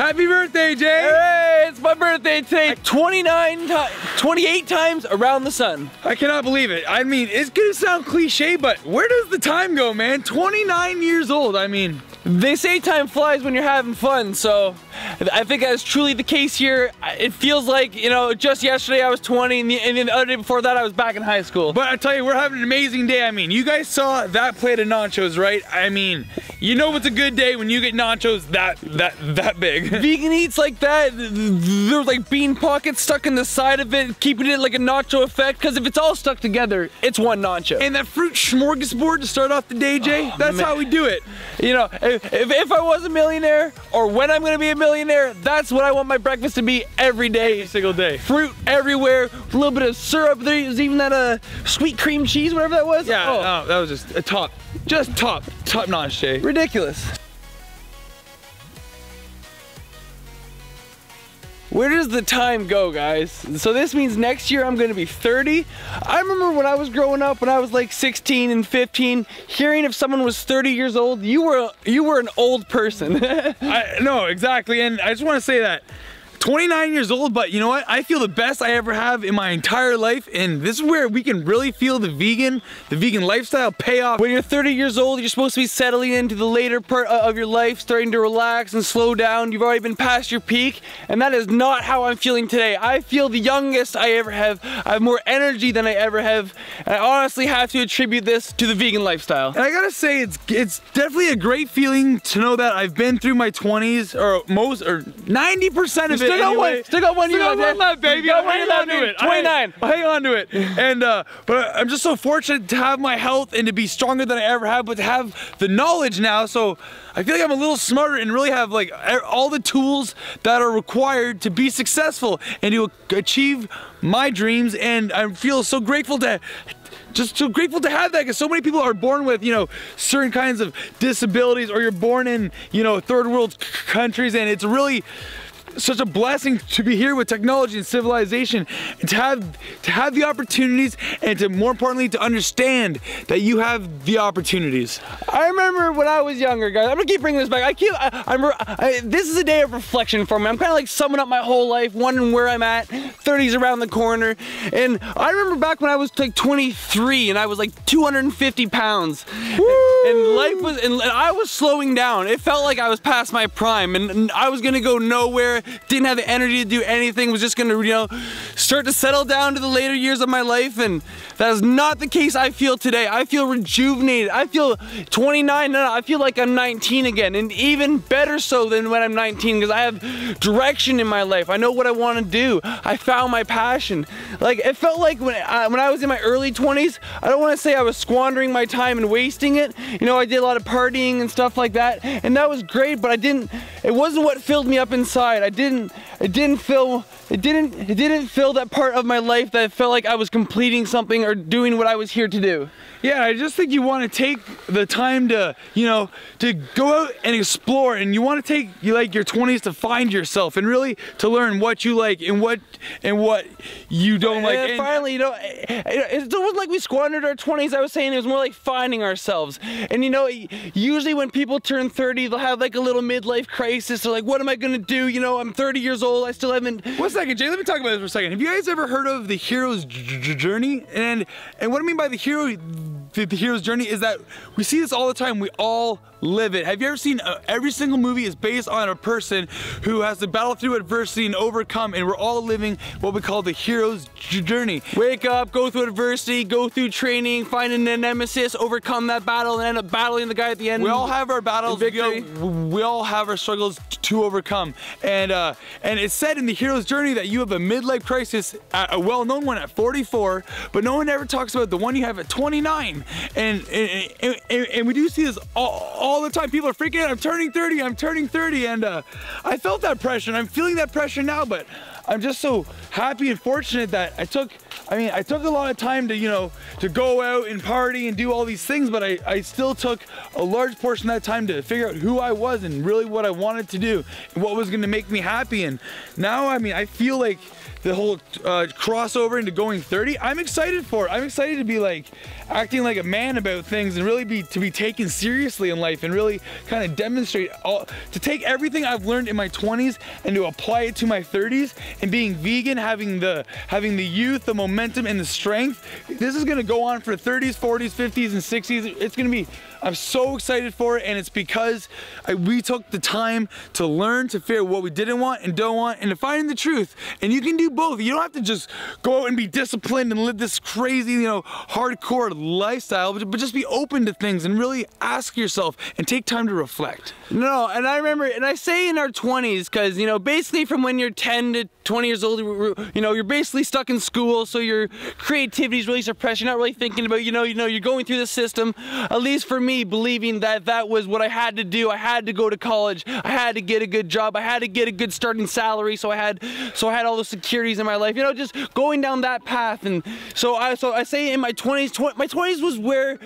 Happy birthday, Jay! Hey, it's my birthday today. 28 times around the sun. I cannot believe it. I mean, it's gonna sound cliche, but where does the time go, man? 29 years old, I mean. They say time flies when you're having fun, so I think that's truly the case here. It feels like, you know, just yesterday I was 20, and the other day before that I was back in high school. But I tell you, we're having an amazing day. I mean, you guys saw that plate of nachos, right? I mean, you know it's a good day when you get nachos that big. Vegan eats like that, there's like bean pockets stuck in the side of it, keeping it like a nacho effect, because if it's all stuck together, it's one nacho. And that fruit smorgasbord to start off the day, Jay, that's man. How we do it. You know, if I was a millionaire, or when I'm gonna be a millionaire, that's what I want my breakfast to be every day. Every single day. Fruit everywhere, a little bit of syrup. There's even that sweet cream cheese, whatever that was. Yeah, no, that was just a top notch, Jay. Ridiculous. Where does the time go, guys? So this means next year I'm gonna be 30. I remember when I was growing up, when I was like 16 and 15, hearing if someone was 30 years old, you were an old person. No, exactly, and I just wanna say that 29 years old, but you know what? I feel the best I ever have in my entire life, and this is where we can really feel the vegan lifestyle pay off. When you're 30 years old, you're supposed to be settling into the later part of your life, starting to relax and slow down. You've already been past your peak, and that is not how I'm feeling today. I feel the youngest I ever have. I have more energy than I ever have, and I honestly have to attribute this to the vegan lifestyle. And I gotta say, it's definitely a great feeling to know that I've been through my 20s, or 90% of it. Still got one year left, baby. Hang on to it. 29. Hang on to it. And but I'm just so fortunate to have my health and to be stronger than I ever have, but to have the knowledge now, so I feel like I'm a little smarter and really have like all the tools that are required to be successful and to achieve my dreams. And I feel so grateful to have that, because so many people are born with, you know, certain kinds of disabilities, or you're born in, you know, third world countries, and it's really such a blessing to be here with technology and civilization, and to have the opportunities, and to, more importantly, to understand that you have the opportunities. I remember when I was younger, guys. I'm gonna keep bringing this back. This is a day of reflection for me. I'm kind of like summing up my whole life, wondering where I'm at. 30's around the corner, and I remember back when I was like 23 and I was like 250 pounds, and life was, and I was slowing down. It felt like I was past my prime, and I was gonna go nowhere. Didn't have the energy to do anything, was just gonna, you know, start to settle down to the later years of my life, and that is not the case I feel today. I feel rejuvenated. I feel 29, no, I feel like I'm 19 again, and even better so than when I'm 19, because I have direction in my life. I know what I want to do. I found my passion. Like, it felt like when I was in my early 20s, I don't want to say I was squandering my time and wasting it. You know, I did a lot of partying and stuff like that, and that was great, but it wasn't what filled me up inside. It didn't fill that part of my life that felt like I was completing something or doing what I was here to do. Yeah, I just think you want to take the time to, you know, to go out and explore, and you want to take your 20s to find yourself and really to learn what you like and what you don't like. And finally, you know, it wasn't like we squandered our 20s. I was saying it was more like finding ourselves. And you know, usually when people turn 30, they'll have like a little midlife crisis. They're like, what am I gonna do? You know, I'm 30 years old. I still haven't. One second, Jay. Let me talk about this for a second. Have you guys ever heard of the hero's journey? And what I mean by the hero's journey is that we see this all the time. We all live it. Have you ever seen every single movie is based on a person who has to battle through adversity and overcome, and we're all living what we call the hero's journey. Wake up, go through adversity, go through training, find a nemesis, overcome that battle, and end up battling the guy at the end. We all have our battles. We all have our struggles to overcome, and it's said in the hero's journey that you have a midlife crisis, a well-known one at 44, but no one ever talks about the one you have at 29. And we do see this all the time. People are freaking out. I'm turning 30, and I felt that pressure, and I'm feeling that pressure now, but I'm just so happy and fortunate that I took a lot of time to, you know, to go out and party and do all these things, but I still took a large portion of that time to figure out who I was and really what I wanted to do and what was going to make me happy. And now, I mean, I feel like the whole crossover into going 30, I'm excited for it. I'm excited to be like acting like a man about things and really to be taken seriously in life and really kind of demonstrate to take everything I've learned in my 20s and to apply it to my 30s. And being vegan, having the youth, the momentum, and the strength, this is gonna go on for 30s, 40s, 50s, and 60s. It's gonna be, I'm so excited for it, and it's because we took the time to learn, to figure out what we didn't want and don't want, and to find the truth. And you can do both. You don't have to just go out and be disciplined and live this crazy, you know, hardcore lifestyle, but just be open to things and really ask yourself and take time to reflect. No, and I remember, and I say in our 20s, because, you know, basically from when you're 10 to 20 years old, you know, you're basically stuck in school, so your creativity is really suppressed. You're not really thinking about, you know, you're going through the system. At least for me, believing that that was what I had to do. I had to go to college. I had to get a good job. I had to get a good starting salary. So I had all the securities in my life. You know, just going down that path. And so I say in my 20s, my 20s was where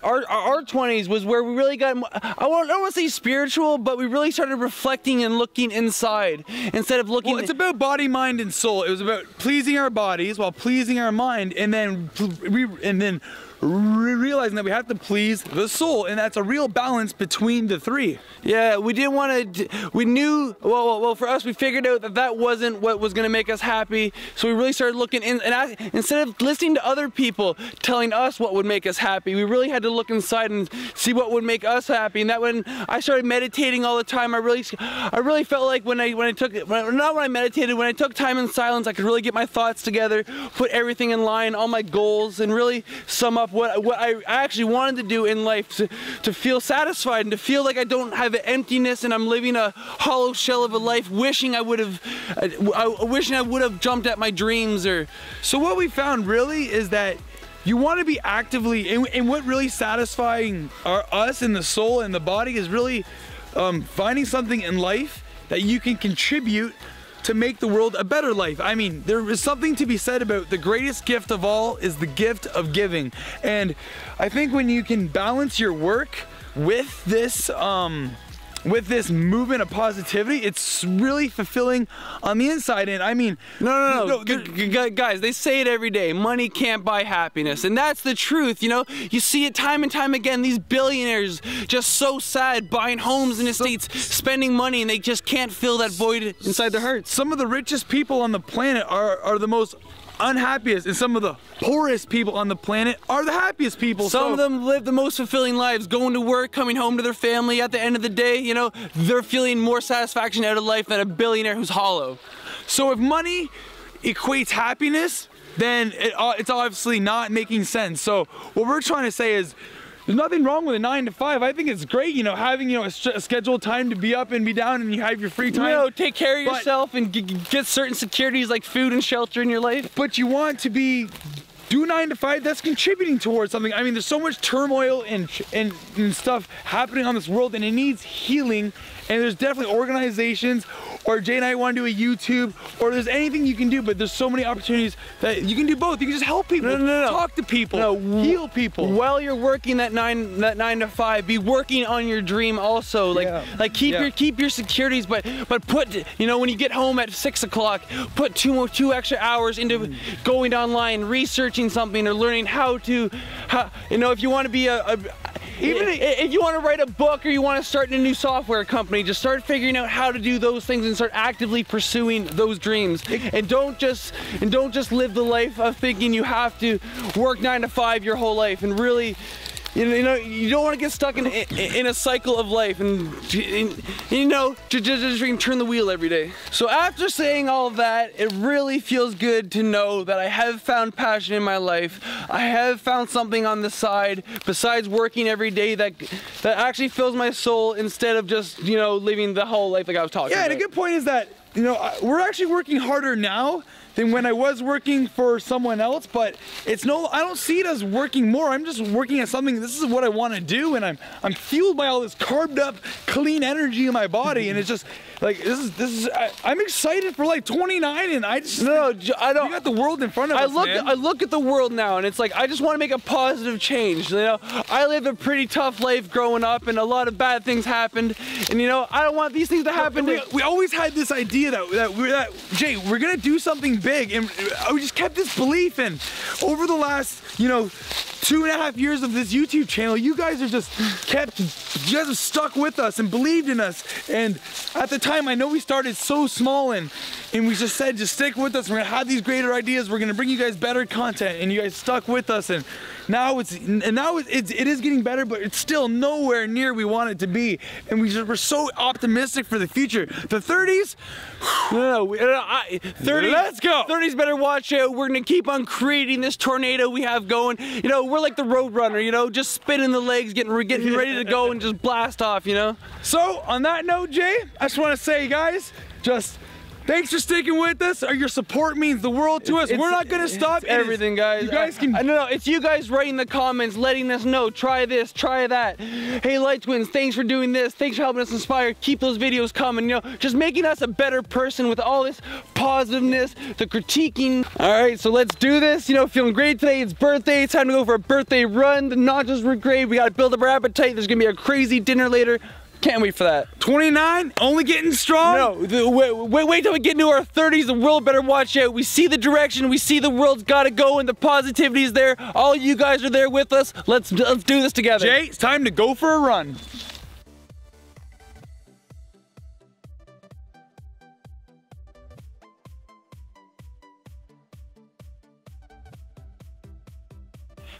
our 20s was where we really got. I don't want to say spiritual, but we really started reflecting and looking inside instead of looking. Well, it's about body, mind, and soul. It was about pleasing our bodies while pleasing our mind, and then realizing that we have to please the soul, and that's a real balance between the three. Yeah, we didn't want to. We knew. Well, for us, we figured out that that wasn't what was going to make us happy. So we really started looking in, and instead of listening to other people telling us what would make us happy, we really had to look inside and see what would make us happy. And that when I started meditating all the time, I really felt like when I took time in silence, I could really get my thoughts together, put everything in line, all my goals, and really sum up what I actually wanted to do in life, to feel satisfied and to feel like I don't have an emptiness and I'm living a hollow shell of a life, wishing I would have jumped at my dreams. Or so what we found really is that you want to be actively, and what really satisfying us in the soul and the body is really finding something in life that you can contribute to make the world a better life. I mean, there is something to be said about the greatest gift of all is the gift of giving. And I think when you can balance your work with this movement of positivity, it's really fulfilling on the inside. And I mean, no, guys, they say it every day. Money can't buy happiness, and that's the truth. You know, you see it time and time again. These billionaires just so sad, buying homes and estates, spending money, and they just can't fill that void inside their hearts. Some of the richest people on the planet are the most unhappiest, and some of the poorest people on the planet are the happiest people. Some of them live the most fulfilling lives, going to work, coming home to their family at the end of the day. You know, they're feeling more satisfaction out of life than a billionaire who's hollow. So if money equates happiness, then it's obviously not making sense. So what we're trying to say is, there's nothing wrong with a 9 to 5. I think it's great, you know, having, you know, a scheduled time to be up and be down, and you have your free time. You know, take care of yourself and get certain securities like food and shelter in your life. But you want to do 9 to 5 that's contributing towards something. I mean, there's so much turmoil and stuff happening on this world, and it needs healing. And there's definitely organizations, or Jay and I want to do a YouTube, or there's anything you can do, but there's so many opportunities that you can do both. You can just help people, talk to people, heal people. While you're working that 9 to 5, be working on your dream also. Like keep your securities, but put, you know, when you get home at 6 o'clock, put two extra hours into going online, researching something, or learning how to, you know, if you want to be if you want to write a book, or you want to start a new software company, just start figuring out how to do those things and start actively pursuing those dreams. And don't just live the life of thinking you have to work 9 to 5 your whole life, and really, you know, you don't want to get stuck in a cycle of life, and you know, just turn the wheel every day. So after saying all of that, it really feels good to know that I have found passion in my life. I have found something on the side besides working every day that actually fills my soul, instead of just, you know, living the whole life like I was talking about. Yeah, and a good point is that you know, we're actually working harder now than when I was working for someone else, but I don't see it as working more. I'm just working at something. This is what I want to do, and I'm fueled by all this carved up, clean energy in my body, and it's just like I'm excited for like 29, and I don't. You got the world in front of us, man. I look at the world now, and it's like I just want to make a positive change. You know, I lived a pretty tough life growing up, and a lot of bad things happened, and you know, I don't want these things to happen. We always had this idea that Jay, we're gonna do something big, and we just kept this belief. And over the last, you know, 2.5 years of this YouTube channel, you guys have stuck with us and believed in us. And at the time, I know we started so small, and we just said, just stick with us. We're gonna have these greater ideas. We're gonna bring you guys better content, and you guys stuck with us. And now it is getting better, but it's still nowhere near we want it to be. And we're so optimistic for the future. The 30s, 30. Let's go. 30s better watch out. We're gonna keep on creating this tornado we have going. You know, we're like the road runner. You know, just spinning the legs, getting ready to go and just blast off. You know. So on that note, Jay, I just want to say, guys, just thanks for sticking with us. Your support means the world to us. We're not gonna stop. Everything, guys. You guys can. No, it's you guys writing the comments, letting us know. Try this, try that. Hey, Light Twins, thanks for doing this. Thanks for helping us inspire. Keep those videos coming. You know, just making us a better person with all this positiveness, the critiquing. All right, so let's do this. You know, feeling great today. It's birthday. It's time to go for a birthday run. The nachos were great. We gotta build up our appetite. There's gonna be a crazy dinner later. Can't wait for that. 29, only getting strong. No, wait till we get into our 30s. The world better watch out. We see the direction. We see the world's got to go, and the positivity is there. All you guys are there with us. Let's do this together. Jay, it's time to go for a run.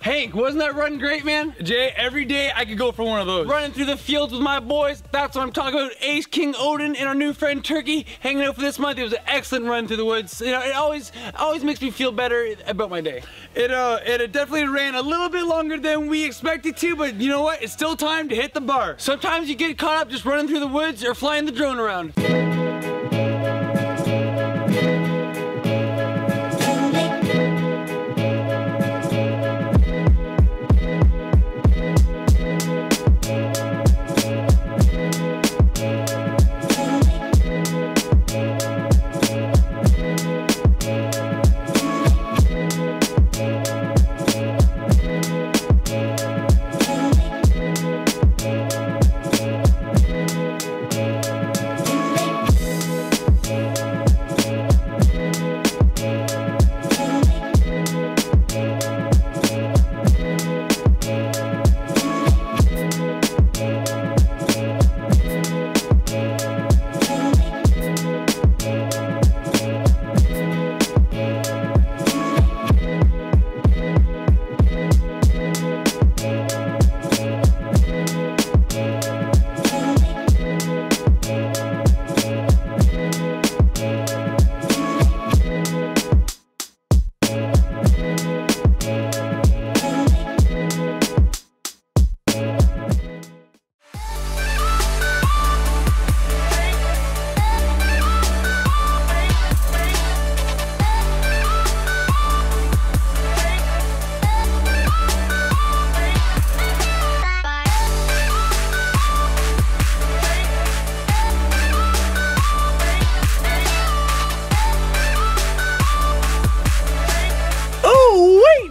Hank, wasn't that run great, man? Jay, every day I could go for one of those. Running through the fields with my boys, that's what I'm talking about. Ace King Odin and our new friend Turkey hanging out for this month. It was an excellent run through the woods. You know, it always makes me feel better about my day. It definitely ran a little bit longer than we expected to, but you know what? It's still time to hit the bar. Sometimes you get caught up just running through the woods or flying the drone around.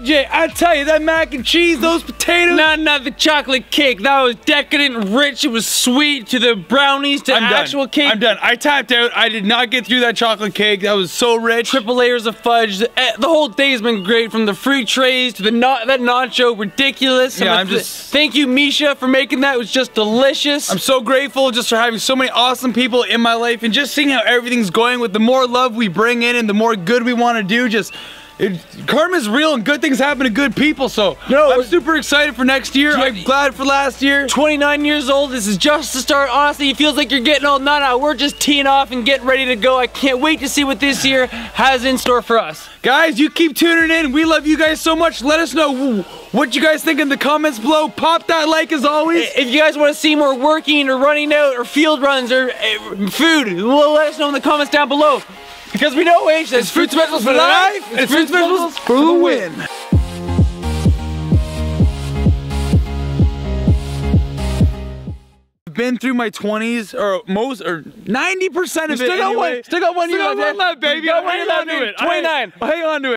Jay, I tell you, that mac and cheese, those potatoes. Not the chocolate cake. That was decadent and rich. It was sweet to the brownies to actual cake. I'm done. I tapped out. I did not get through that chocolate cake. That was so rich. Triple layers of fudge. The whole day has been great, from the fruit trays to that nacho, ridiculous. Yeah, thank you, Misha, for making that. It was just delicious. I'm so grateful just for having so many awesome people in my life, and just seeing how everything's going with the more love we bring in and the more good we want to do. Just karma's real and good things happen to good people, so I'm super excited for next year. I'm glad for last year. 29 years old, this is just the start. Honestly, it feels like you're getting old. No, we're just teeing off and getting ready to go. I can't wait to see what this year has in store for us. Guys, you keep tuning in. We love you guys so much. Let us know what you guys think in the comments below. Pop that like as always. If you guys want to see more working or running out or field runs or food, well, let us know in the comments down below. Because we know it's fruit specials for life, it's fruit specials for the win. Been through my 20s or 90% of it. Still got one. Still got one. Still got one left, baby. Hang on to it. 29. Hang on to it.